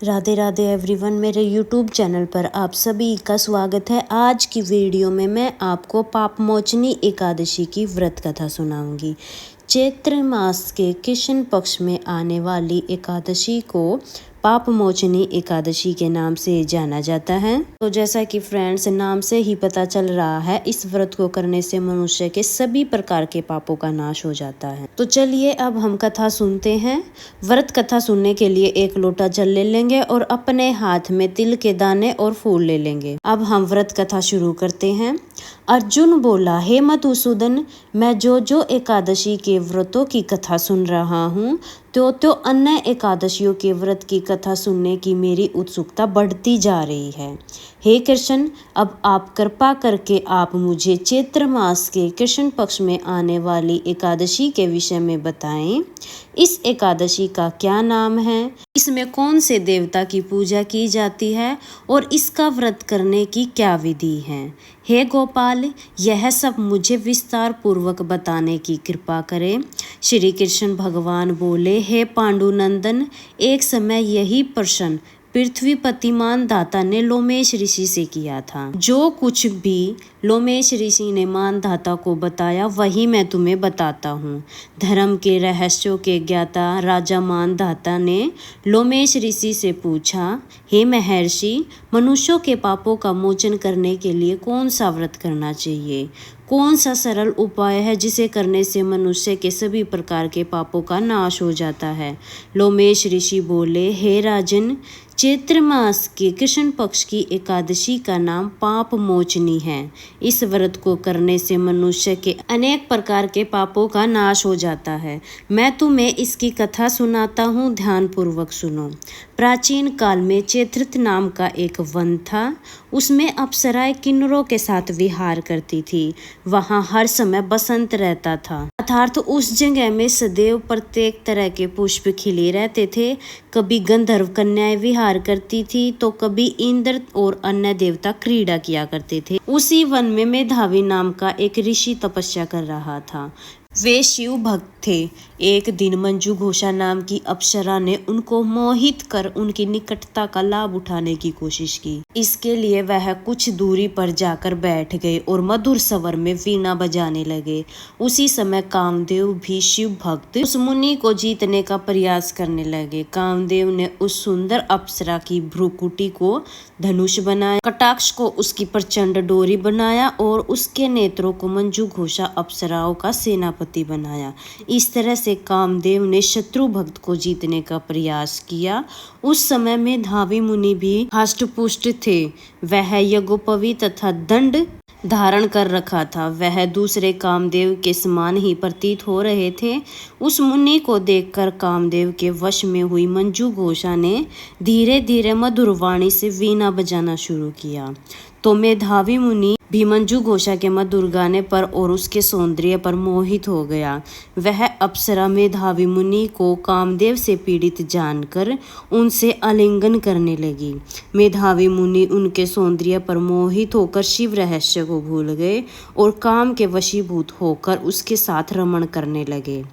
Radhe Radhe everyone, मेरे YouTube channel पर आप सभी का स्वागत है। आज की वीडियो में मैं आपको पापमोचनी एकादशी की व्रत कथा सुनाऊंगी। चैत्र मास के कृष्ण पक्ष में आने वाली एकादशी को पापमोचनी एकादशी के नाम से जाना जाता है। तो जैसा कि फ्रेंड्स नाम से ही पता चल रहा है, इस व्रत को करने से मनुष्य के सभी प्रकार के पापों का नाश हो जाता है। तो चलिए अब हम कथा सुनते हैं। व्रत कथा सुनने के लिए एक लोटा जल ले लेंगे और अपने हाथ में तिल के दाने और फूल ले लेंगे। अब हम व्रत कथा शुरू करते हैं। अर्जुन बोला, हे मधुसूदन, मैं जो एकादशी के व्रतों की कथा सुन रहा हूँ, तो अन्य एकादशियों के व्रत की कथा सुनने की मेरी उत्सुकता बढ़ती जा रही है। हे कृष्ण, अब आप कृपा करके आप मुझे चैत्र मास के कृष्ण पक्ष में आने वाली एकादशी के विषय में बताएं। इस एकादशी का क्या नाम है, इसमें कौन से देवता की पूजा की जाती है और इसका व्रत करने की क्या विधि है। हे गोपाल, यह सब मुझे विस्तार पूर्वक बताने की कृपा करें। श्री कृष्ण भगवान बोले, हे पांडुनंदन, एक समय यही प्रश्न पृथ्वीपतिमान दाता ने लोमेश ऋषि से किया था। जो कुछ भी लोमेश ऋषि ने मानधाता को बताया वही मैं तुम्हें बताता हूँ। धर्म के रहस्यों के ज्ञाता राजा मानधाता ने लोमेश ऋषि से पूछा, हे महर्षि, मनुष्यों के पापों का मोचन करने के लिए कौन सा व्रत करना चाहिए? कौन सा सरल उपाय है जिसे करने से मनुष्य के सभी प्रकार के पापों का नाश हो जाता है? लोमेश ऋषि बोले, हे राजन, चैत्र मास के कृष्ण पक्ष की एकादशी का नाम पाप मोचनी है। इस व्रत को करने से मनुष्य के अनेक प्रकार के पापों का नाश हो जाता है। मैं तुम्हें इसकी कथा सुनाता हूँ, ध्यान पूर्वक सुनो। प्राचीन काल में चैत्रत नाम का एक वन था। उसमें अप्सराएं किन्नरों के साथ विहार करती थी। वहाँ हर समय बसंत रहता था, अर्थात उस जगह में सदैव प्रत्येक तरह के पुष्प खिले रहते थे। कभी गंधर्व कन्याएं विहार करती थी तो कभी इंद्र और अन्य देवता क्रीड़ा किया करते थे। उसी वन में मेधावी नाम का एक ऋषि तपस्या कर रहा था। वे शिव भक्त थे। एक दिन मंजू घोषा नाम की अप्सरा ने उनको मोहित कर उनकी निकटता का लाभ उठाने की कोशिश की। इसके लिए वह कुछ दूरी पर जाकर बैठ गए और मधुर स्वर में वीणा बजाने लगे। उसी समय कामदेव भी शिव भक्त उस मुनि को जीतने का प्रयास करने लगे। कामदेव ने उस सुंदर अप्सरा की भ्रुकुटी को धनुष बनाया, कटाक्ष को उसकी प्रचंड डोरी बनाया और उसके नेत्रों को मंजू घोषा अप्सराओं का सेनापति बनाया। इस तरह से कामदेव ने शत्रु भक्त को जीतने का प्रयास किया। उस समय में धावी मुनि भी हष्टपुष्ट थे। वह यज्ञोपवी तथा दंड धारण कर रखा था। वह दूसरे कामदेव के समान ही प्रतीत हो रहे थे। उस मुनि को देखकर कामदेव के वश में हुई मंजू घोषा ने धीरे धीरे मधुर वाणी से वीणा बजाना शुरू किया। तो मेधावी मुनि भी मंजू घोषा के मधुर गाने पर और उसके सौंदर्य पर मोहित हो गया। वह अप्सरा मेधावी मुनि को कामदेव से पीड़ित जानकर उनसे आलिंगन करने लगी। मेधावी मुनि उनके सौंदर्य पर मोहित होकर शिव रहस्य को भूल गए और काम के वशीभूत होकर उसके साथ रमण करने लगे।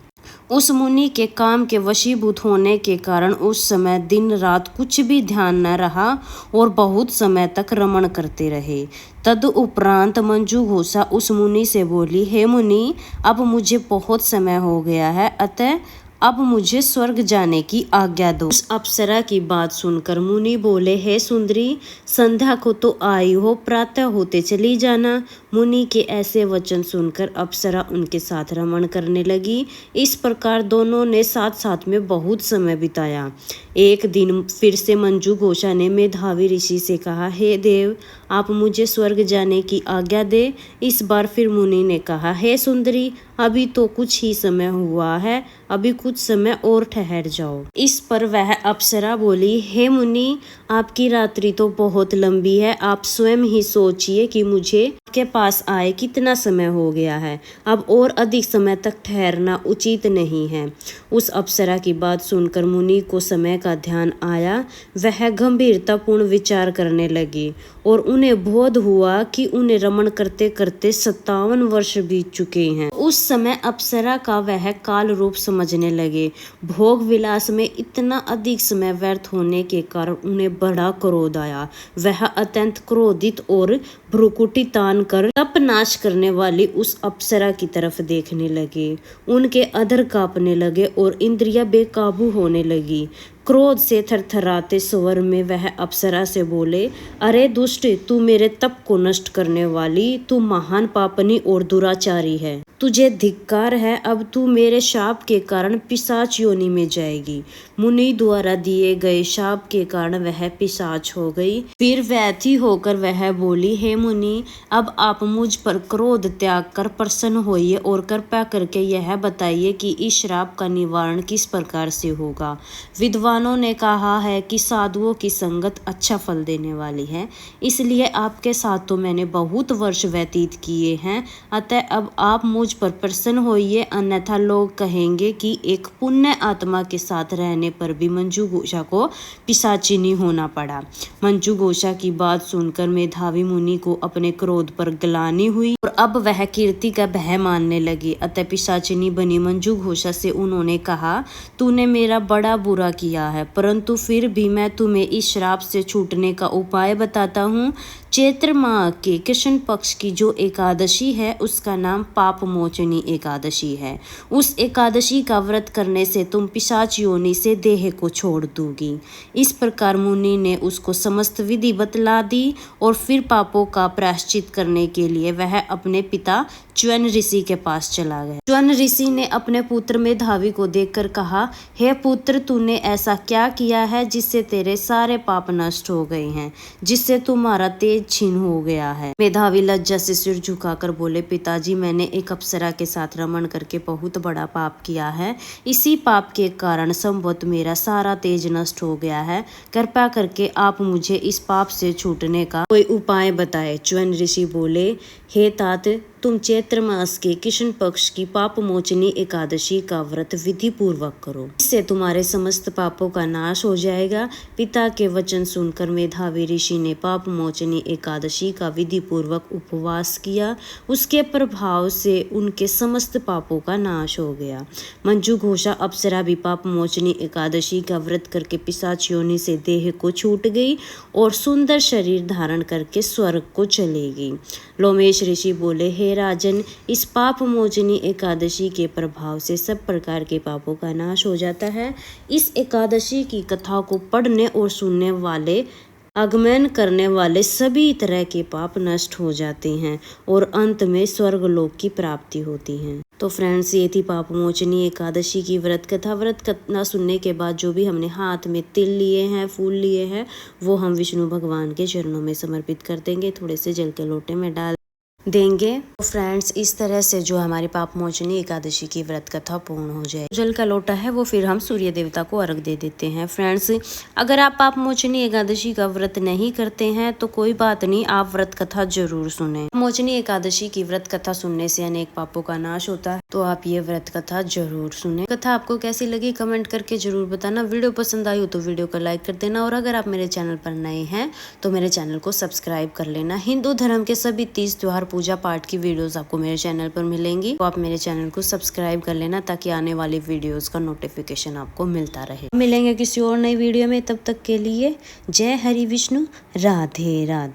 उस मुनि के काम के वशीभूत होने के कारण उस समय दिन रात कुछ भी ध्यान न रहा और बहुत समय तक रमण करते रहे। तद उपरांत मंजू घोषा उस मुनि से बोली, हे मुनि, अब मुझे बहुत समय हो गया है, अतः अब मुझे स्वर्ग जाने की आज्ञा दो। उस अप्सरा की बात सुनकर मुनि बोले, हे सुंदरी, संध्या को तो आई हो, प्रातः होते चली जाना। मुनि के ऐसे वचन सुनकर अप्सरा उनके साथ रमण करने लगी। इस प्रकार दोनों ने साथ साथ में बहुत समय बिताया। एक दिन फिर से मंजू घोषा ने मेधावी ऋषि से कहा, हे देव, आप मुझे स्वर्ग जाने की आज्ञा दे। इस बार फिर मुनि ने कहा, हे सुंदरी, अभी तो कुछ ही समय हुआ है, अभी कुछ समय और ठहर जाओ। इस पर वह अप्सरा बोली, हे मुनि, आपकी रात्रि तो बहुत लंबी है। आप स्वयं ही सोचिए कि मुझे आपके पास आए कितना समय हो गया है। अब और अधिक समय तक ठहरना उचित नहीं है। उस अप्सरा की बात सुनकर मुनि को समय का ध्यान आया। वह गंभीरतापूर्ण विचार करने लगी और उन्हें बोध हुआ कि उन्हें रमण करते करते 57 वर्ष बीत चुके हैं। उस समय अप्सरा का वह काल रूप समझने लगे। भोग विलास में इतना अधिक समय व्यर्थ होने के कारण उन्हें बड़ा क्रोध आया। वह अत्यंत क्रोधित और भ्रुकुटी तान कर तप नाश करने वाली उस अप्सरा की तरफ देखने लगे। उनके अधर कांपने लगे और इंद्रियां बेकाबू होने लगी। क्रोध से थरथराते स्वर में वह अप्सरा से बोले, अरे दुष्ट, तू मेरे तप को नष्ट करने वाली, तू महान पापनी और दुराचारी है। तुझे धिक्कार है, अब तू मेरे शाप के कारण पिशाच योनि में जाएगी। मुनि द्वारा दिए गए शाप के कारण वह पिशाच हो गई। फिर व्यथी होकर वह बोली, हे मुनि, अब आप मुझ पर क्रोध त्याग कर प्रसन्न होइए और कृपा करके यह बताइए कि इस श्राप का निवारण किस प्रकार से होगा। विद्वानों ने कहा है कि साधुओं की संगत अच्छा फल देने वाली है, इसलिए आपके साथ तो मैंने बहुत वर्ष व्यतीत किए हैं। अतः अब आप मुझ पर प्रसन्न होइए, अन्यथा लोग कहेंगे कि एक पुण्य आत्मा के साथ रहने पर भी मंजू घोषा को पिशाचिनी होना पड़ा। मंजू घोषा की बात सुनकर मेधावी मुनि को अपने क्रोध पर ग्लानि हुई और अब वह कीर्ति का भय मानने लगी। अतः पिशाचिनी बनी मंजू घोषा से उन्होंने कहा, तूने मेरा बड़ा बुरा किया है, परंतु फिर भी मैं तुम्हें इस श्राप से छूटने का उपाय बताता हूँ। चैत्र माह के कृष्ण पक्ष की जो एकादशी है उसका नाम पाप मोचनी एकादशी है। उस एकादशी का व्रत करने से तुम पिशाच योनि से देह को छोड़ दोगी। इस प्रकार मुनि ने उसको समस्त विधि बतला दी और फिर पापों का प्रायश्चित करने के लिए वह अपने पिता च्वन ऋषि के पास चला गया। च्वन ऋषि ने अपने पुत्र मेधावी को देखकर कहा, हे पुत्र, तूने ऐसा क्या किया है जिससे तेरे सारे पाप नष्ट हो गए हैं, जिससे तुम्हारा तेज छीन हो गया है। मेधावी लज्जा से सिर झुकाकर बोले, पिताजी, मैंने एक अप्सरा के साथ रमण करके बहुत बड़ा पाप किया है। इसी पाप के कारण संभवत मेरा सारा तेज नष्ट हो गया है। कृपा करके आप मुझे इस पाप से छूटने का कोई उपाय बताएं। च्वन ऋषि बोले, हे तात, तुम चैत्र मास के कृष्ण पक्ष की पाप मोचनी एकादशी का व्रत विधि पूर्वक करो, इससे तुम्हारे समस्त पापों का नाश हो जाएगा। पिता के वचन सुनकर मेधावी ऋषि ने पाप मोचनी एकादशी का विधि पूर्वक उपवास किया। उसके प्रभाव से उनके समस्त पापों का नाश हो गया। मंजू घोषा अप्सरा भी पाप मोचनी एकादशी का व्रत करके पिशाच योनि से देह को छूट गई और सुंदर शरीर धारण करके स्वर्ग को चलेगी। लोमेश ऋषि बोले, हे राजन, इस पाप मोचनी एकादशी के प्रभाव से सब प्रकार के पापों का नाश हो जाता है। इस एकादशी की कथा को पढ़ने और सुनने वाले, आगमन करने वाले सभी तरह के पाप नष्ट हो जाते हैं और अंत में स्वर्गलोक की प्राप्ति होती है। तो फ्रेंड्स, ये थी पाप मोचनी एकादशी की व्रत कथा सुनने के बाद जो भी हमने हाथ में तिल लिए हैं, फूल लिए हैं, वो हम विष्णु भगवान के चरणों में समर्पित कर देंगे, थोड़े से जल के लोटे में डाल देंगे। तो फ्रेंड्स, इस तरह से जो हमारी पाप मोचनी एकादशी की व्रत कथा पूर्ण हो जाए। जल का लोटा है वो फिर हम सूर्य देवता को अर्घ दे देते हैं। फ्रेंड्स, अगर आप पाप मोचनी एकादशी का व्रत नहीं करते हैं तो कोई बात नहीं, आप व्रत कथा जरूर सुने। मोचनी एकादशी की व्रत कथा सुनने से अनेक पापों का नाश होता है, तो आप ये व्रत कथा जरूर सुने। कथा आपको कैसी लगी कमेंट करके जरूर बताना। वीडियो पसंद आई हो तो वीडियो को लाइक कर देना और अगर आप मेरे चैनल पर नए हैं तो मेरे चैनल को सब्सक्राइब कर लेना। हिंदू धर्म के सभी तीज त्योहार पूजा पाठ की वीडियोस आपको मेरे चैनल पर मिलेंगी, तो आप मेरे चैनल को सब्सक्राइब कर लेना ताकि आने वाली वीडियोस का नोटिफिकेशन आपको मिलता रहे। मिलेंगे किसी और नई वीडियो में, तब तक के लिए जय हरि विष्णु, राधे राधे।